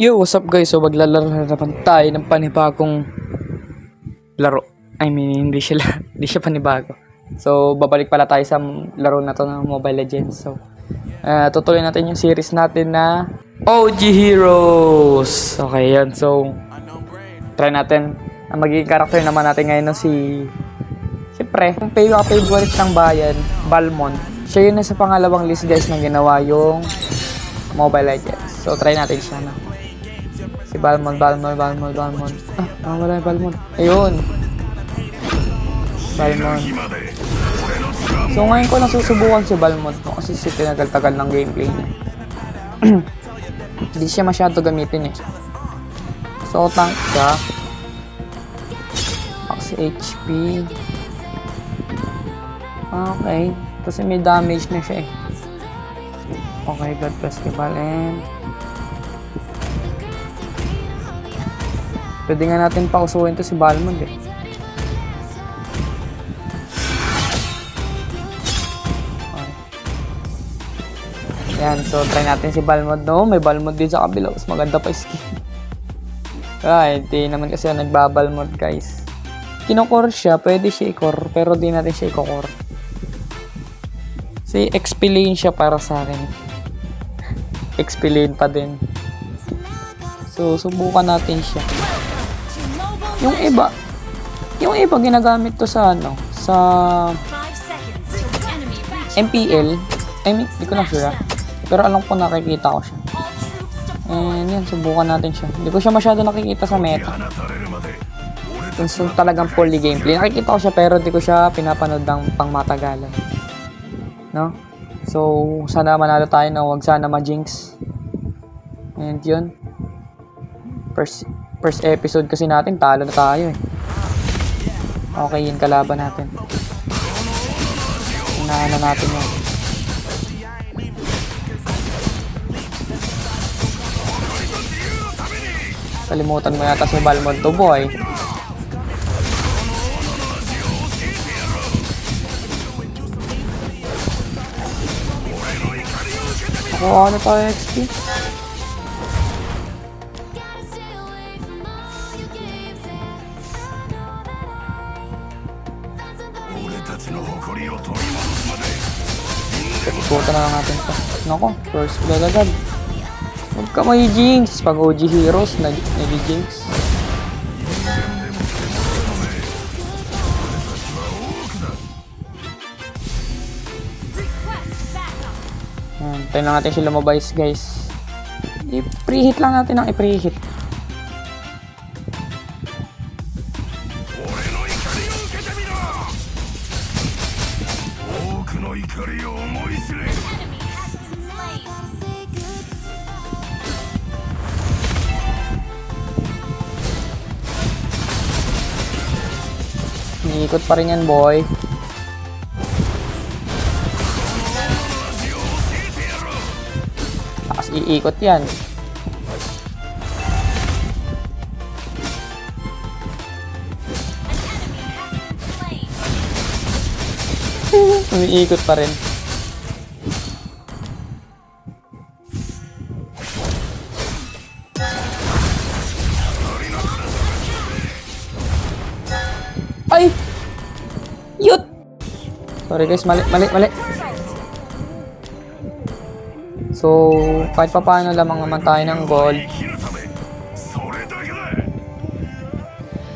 Yo, what's up guys? So maglalaro na naman tayo ng panibagong laro. I mean, hindi siya panibago. So babalik pala tayo sa laro na to ng Mobile Legends. So tutuloy natin yung series natin na OG Heroes. Okay, yan. So try natin. Ang magiging character naman natin ngayon siyempre, yung favorite ng bayan, Balmond. Siya yun na sa pangalawang list guys na ginawa yung Mobile Legends. So try natin siya na. Si Balmond. Ah, wala yung Balmond. Ayun. Balmond. So ngayon ko nasusubukan si Balmond no, kasi si tinagal-tagal ng gameplay niya. Hindi siya masyado gamitin eh. So tank siya. Max HP. Okay. Kasi may damage na siya eh. Okay, God Festival and pwede nga natin pausuhin to si Balmond eh. Okay. Yan, so try natin si Balmond. No, may Balmond din sa kabila. Mas maganda pa skin. Hindi naman kasi nagbabalmond guys. Kinokore siya, pwede siya i-core, pero di natin siya i-core. Si XP lane siya para sa akin. XP lane pa din. So, subukan natin siya. Yung iba ginagamit to sa sa MPL. I mean, hindi ko na sure. Pero alam ko nakikita ko siya. And yan, subukan natin siya. Hindi ko siya masyado nakikita sa meta. So, talagang fully gameplay. Nakikita ko siya pero hindi ko siya pinapanood ng pangmatagalan. No? So, sana manalo tayo na wag sana ma-jinx. And yun. First episode kasi natin, talo na tayo eh. Okay, yun kalaban natin. Inaano natin yun. Kalimutan mo yata si Balmond to boy. Ako ano tayo XP? Ikutan na lang natin ito. Nako, first blood agad. Huwag ka may jinx. Pag OG Heroes, nag-jinx. Tayo lang natin siya lumabay guys. I-preheat lang natin ang i-preheat. Iikot pa rin yan boy. Tapos iikot yan. Umiikot pa rin. Ay! Yut! Sorry guys, mali. So, kahit pa paano lamang naman tayo ng gold.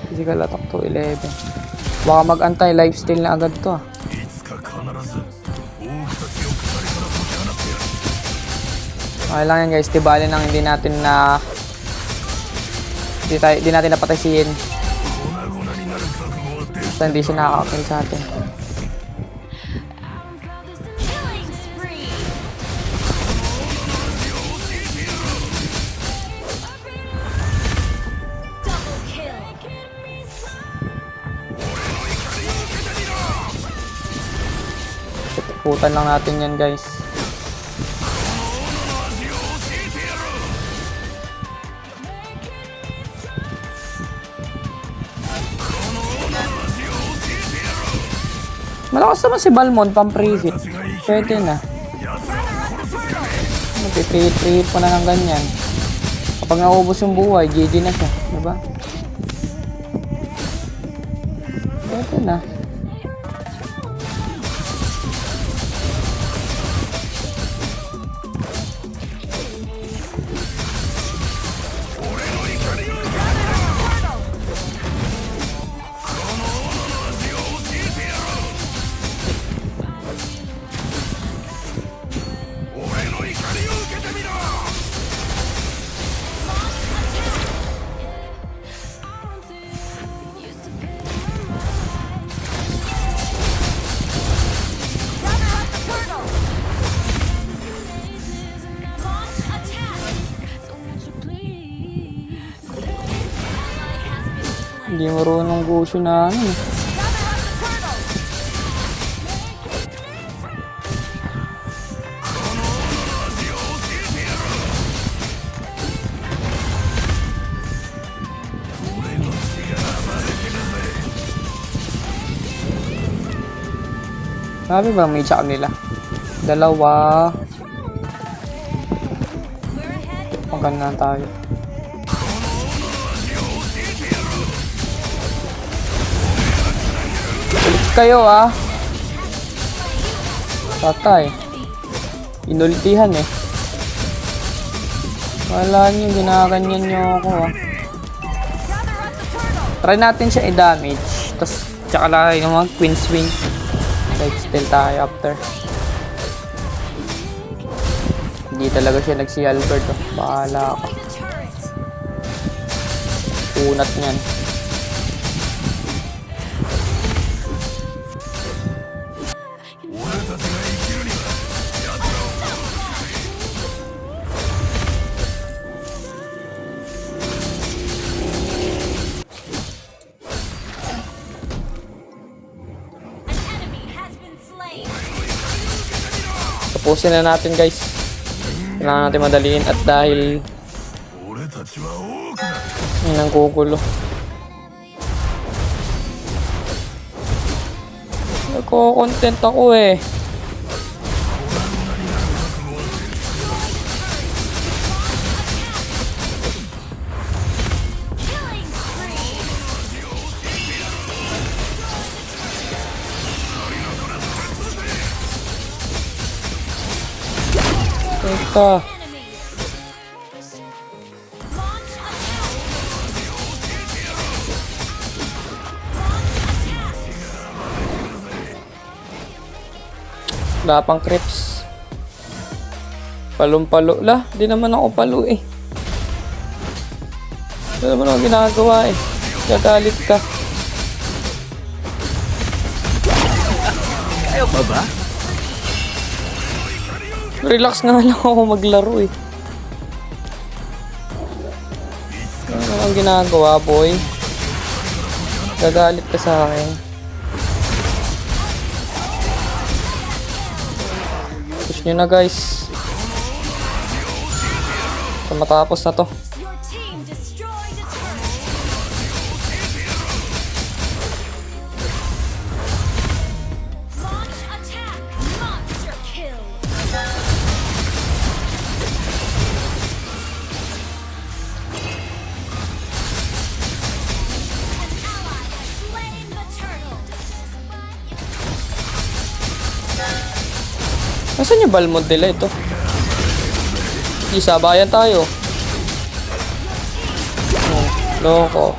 Physical attack to 11. Baka mag-antay lifesteal na agad to ah. Okay lang yan guys, tibali nang hindi natin napatay si Yin. Basta hindi siya nakaka-kill sa atin. Putan lang natin yan guys. Malakas naman si Balmond pang pre-hit. Pwede na. Mag-pre-hit po na ng ganyan. Kapag naubos yung buhay, GG na siya. Diba? Ito na. Hindi marunong Gushu na ano. Sabi ba may chak nila? Dalawa. Maganda tayo. Ulit kayo ah. Patay. Inultihan eh. Wala nyo, ginaganyan nyo ako ah. Try natin siya i-damage. Tapos, tsaka lang yung mga queen swing. Like, still tayo after. Hindi talaga siya nagsi-Albert oh. Bahala ka. Unat niyan. Tapusin na natin guys. Kailangan natin madaliin at dahil yun ang kukulo. Nagko-content ako eh. Teka. Wala pang creeps. Palong-palo lah. Di naman ako palo eh. Di naman ako ginagawa eh. Gagalit ka. Ayaw pa ba? Relax nga lang ako maglaro eh. Ano ang ginagawa boy? Gagalit ka sa akin. Push nyo na guys. So, matapos na to. Nasaan yung Balmond nila ito? Isabayan tayo. Oh, loko.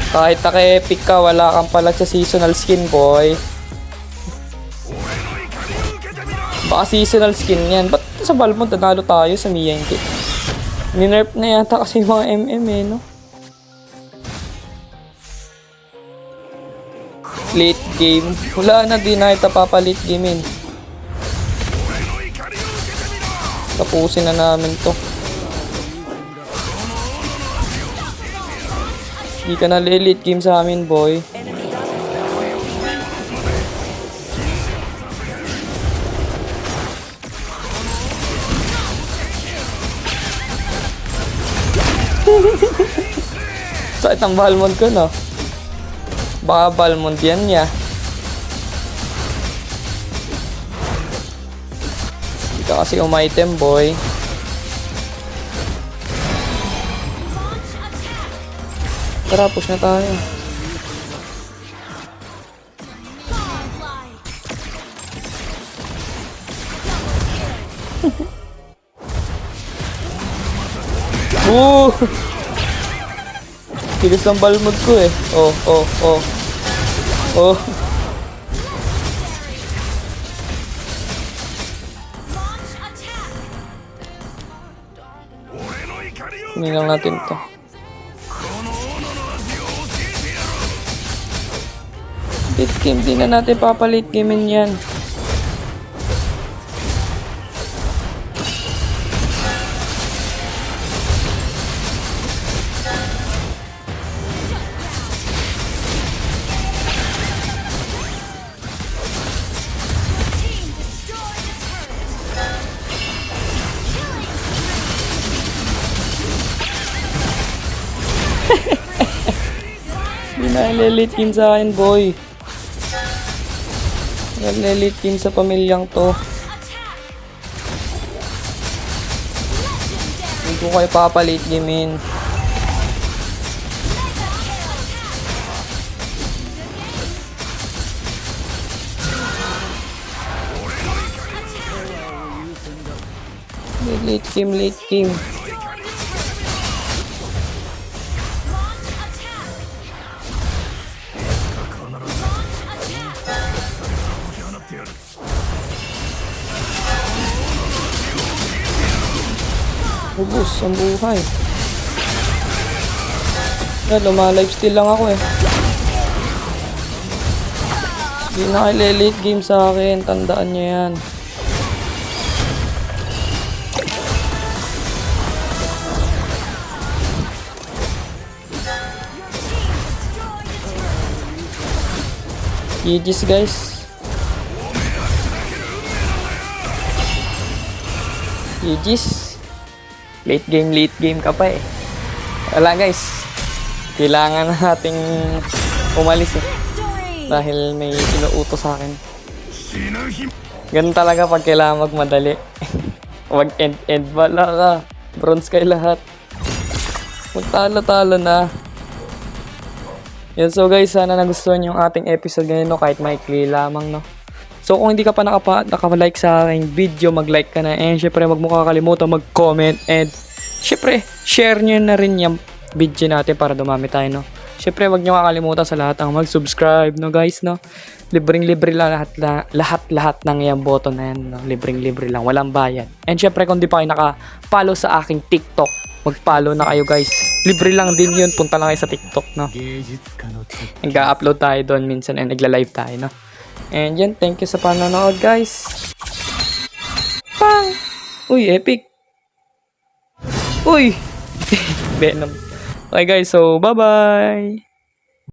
Kahit naka-epic ka, wala kang palag sa seasonal skin, boy. Baka seasonal skin yan. Ba't sa Balmond nanalo tayo sa Miyenki? Ninerf na yata kasi yung mga MM eh, no? Late game. Wala na, di na ito papa late game in. Tapusin na namin to. Hindi ka na late game sa amin, boy. Sakit ang Balmond ko, no? Baka Balmond yan niya. Hindi ka kasi umitem, boy. Tara, push na tayo. Woo! Tigas ng balmod ko eh. Oh. Hindi lang natin to. Late game, di na natin papalit gamein yan. Hindi na elite game sa akin, boy. Elite game sa pamilyang to. Hindi ko kayo papalit gamein. Late game. Ubus ang buhay. Luma-lifesteal lang ako eh. Hindi na kayo late game sa akin. Tandaan nyo yan. GG's guys. GG's. Late game ka pa eh. Wala guys. Kailangan nating umalis eh. Dahil may inuutos sa akin. Ganun talaga pag kailangan magmadali. Wag end. Wala ka. Bronze kayo lahat. Magtalo-talo na. Yan, so guys, sana nagustuhan yung ating episode ngayon, no? Kahit maikli lamang, no? So kung hindi ka pa naka-like sa aking video, mag-like ka na. And syempre, wag mo kakalimutan mag-comment. And syempre, share nyo na rin yung video natin para dumami tayo, no? Syempre, wag nyo kakalimutan sa lahat ang mag-subscribe, no guys, no? Libreng-libre lang lahat ng yung button na yan, no? Libreng-libre lang, walang bayad. And syempre, kung di pa kayo naka-follow sa aking TikTok, mag-follow na kayo guys. Libre lang din yun, punta lang kayo sa TikTok, no? Nag-upload tayo doon minsan and nagla-live tayo, no? And yan, thank you sa panonood guys. Pang! Uy, epic! Uy! Venom. Okay guys, so bye-bye!